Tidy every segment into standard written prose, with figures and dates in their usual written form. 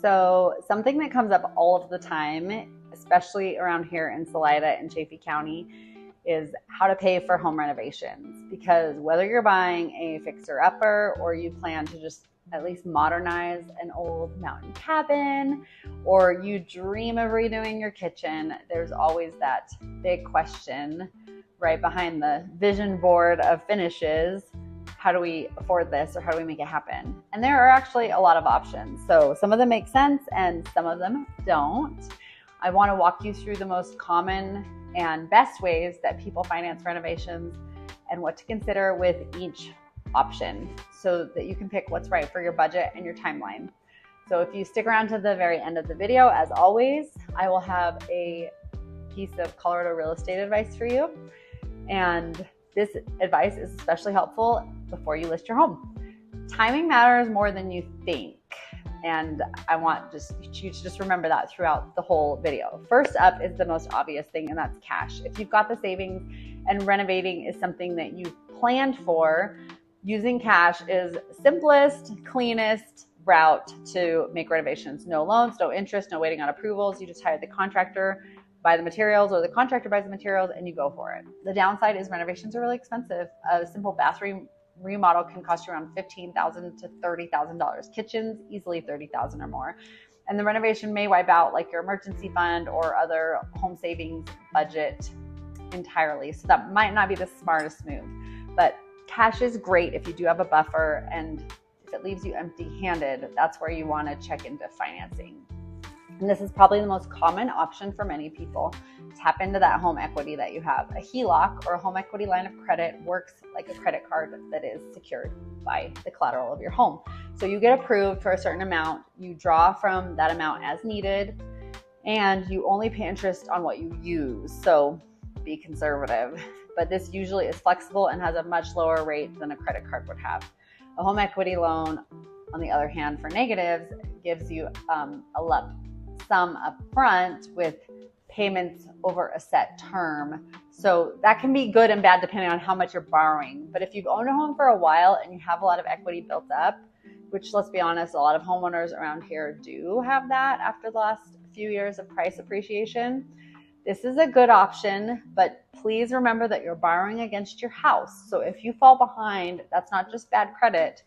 So something that comes up all of the time, especially around here in Salida and Chaffee County, is how to pay for home renovations. Because whether you're buying a fixer-upper or you plan to just at least modernize an old mountain cabin, or you dream of redoing your kitchen, there's always that big question right behind the vision board of finishes. How do we afford this, or how do we make it happen? And there are actually a lot of options. So some of them make sense and some of them don't. I want to walk you through the most common and best ways that people finance renovations and what to consider with each option so that you can pick what's right for your budget and your timeline. So if you stick around to the very end of the video, as always, I will have a piece of Colorado real estate advice for you. And this advice is especially helpful before you list your home. Timing matters more than you think. And I want you to just remember that throughout the whole video. First up is the most obvious thing, and that's cash. If you've got the savings and renovating is something that you've planned for, using cash is simplest, cleanest route to make renovations. No loans, no interest, no waiting on approvals. You just hire the contractor, buy the materials, or the contractor buys the materials, and you go for it. The downside is renovations are really expensive. A simple bathroom remodel can cost you around $15,000 to $30,000. Kitchens, easily $30,000 or more. And the renovation may wipe out like your emergency fund or other home savings budget entirely. So that might not be the smartest move. But cash is great if you do have a buffer, and if it leaves you empty-handed, that's where you want to check into financing. And this is probably the most common option for many people. Tap into that home equity that you have. A HELOC, or a home equity line of credit, works like a credit card that is secured by the collateral of your home. So you get approved for a certain amount, you draw from that amount as needed, and you only pay interest on what you use. So be conservative. But this usually is flexible and has a much lower rate than a credit card would have. A home equity loan, on the other hand, for negatives, gives you a lump sum up front with payments over a set term. So that can be good and bad depending on how much you're borrowing. But if you've owned a home for a while and you have a lot of equity built up, which, let's be honest, a lot of homeowners around here do have that after the last few years of price appreciation, this is a good option. But please remember that you're borrowing against your house. So if you fall behind, that's not just bad credit,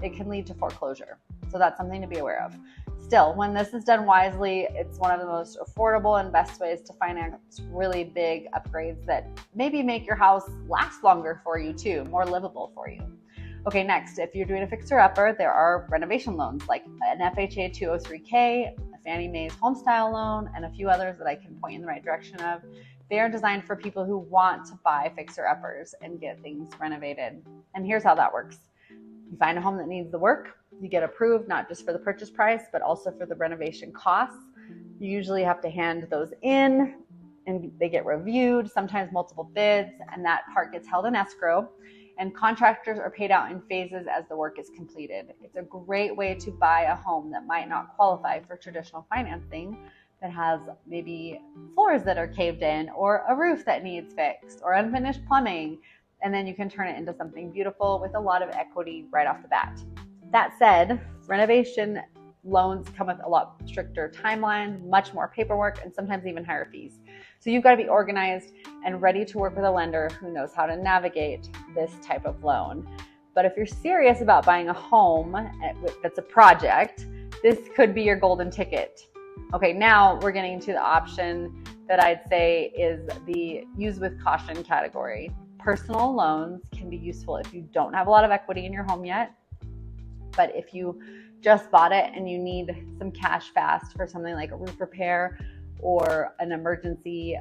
it can lead to foreclosure. So that's something to be aware of. Still, when this is done wisely, it's one of the most affordable and best ways to finance really big upgrades that maybe make your house last longer for you too, more livable for you. Okay, next, if you're doing a fixer-upper, there are renovation loans like an FHA 203K, a Fannie Mae's Homestyle loan, and a few others that I can point you in the right direction of. They are designed for people who want to buy fixer-uppers and get things renovated. And here's how that works. You find a home that needs the work. You get approved, not just for the purchase price, but also for the renovation costs. You usually have to hand those in and they get reviewed, sometimes multiple bids, and that part gets held in escrow. And contractors are paid out in phases as the work is completed. It's a great way to buy a home that might not qualify for traditional financing, that has maybe floors that are caved in, or a roof that needs fixed, or unfinished plumbing. And then you can turn it into something beautiful with a lot of equity right off the bat. That said, renovation loans come with a lot stricter timelines, much more paperwork, and sometimes even higher fees. So you've got to be organized and ready to work with a lender who knows how to navigate this type of loan. But if you're serious about buying a home that's a project, this could be your golden ticket. Okay, now we're getting into the option that I'd say is the use with caution category. Personal loans can be useful if you don't have a lot of equity in your home yet. But if you just bought it and you need some cash fast for something like a roof repair or an emergency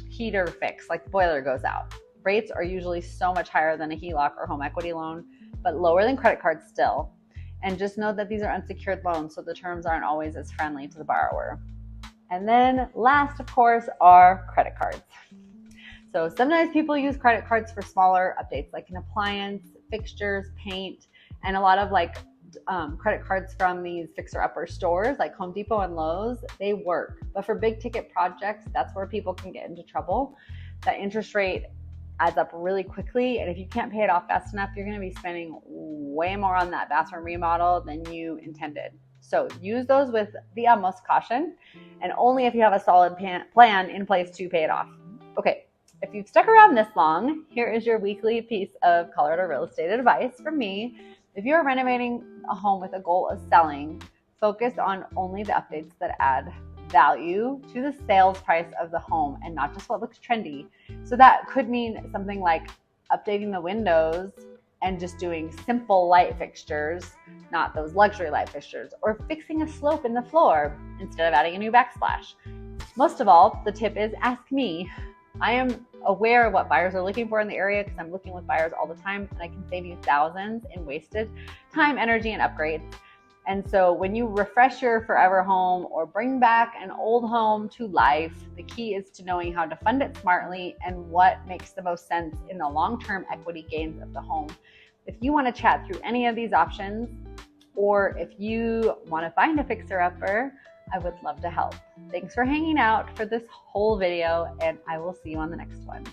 heater fix, like the boiler goes out, rates are usually so much higher than a HELOC or home equity loan, but lower than credit cards still. And just know that these are unsecured loans, so the terms aren't always as friendly to the borrower. And then last, of course, are credit cards. So sometimes people use credit cards for smaller updates like an appliance, fixtures, paint, and a lot of credit cards from these fixer-upper stores like Home Depot and Lowe's, they work. But for big ticket projects, that's where people can get into trouble. That interest rate adds up really quickly, and if you can't pay it off fast enough, you're going to be spending way more on that bathroom remodel than you intended. So use those with the utmost caution, and only if you have a solid plan in place to pay it off. Okay, if you've stuck around this long, here is your weekly piece of Colorado real estate advice from me. If you're renovating a home with a goal of selling, focus on only the updates that add value to the sales price of the home and not just what looks trendy. So that could mean something like updating the windows and just doing simple light fixtures, not those luxury light fixtures, or fixing a slope in the floor instead of adding a new backsplash. Most of all, the tip is ask me. I am aware of what buyers are looking for in the area because I'm looking with buyers all the time, and I can save you thousands in wasted time, energy, and upgrades. And so when you refresh your forever home or bring back an old home to life, the key is to knowing how to fund it smartly and what makes the most sense in the long-term equity gains of the home. If you want to chat through any of these options, or if you want to find a fixer-upper, I would love to help. Thanks for hanging out for this whole video, and I will see you on the next one.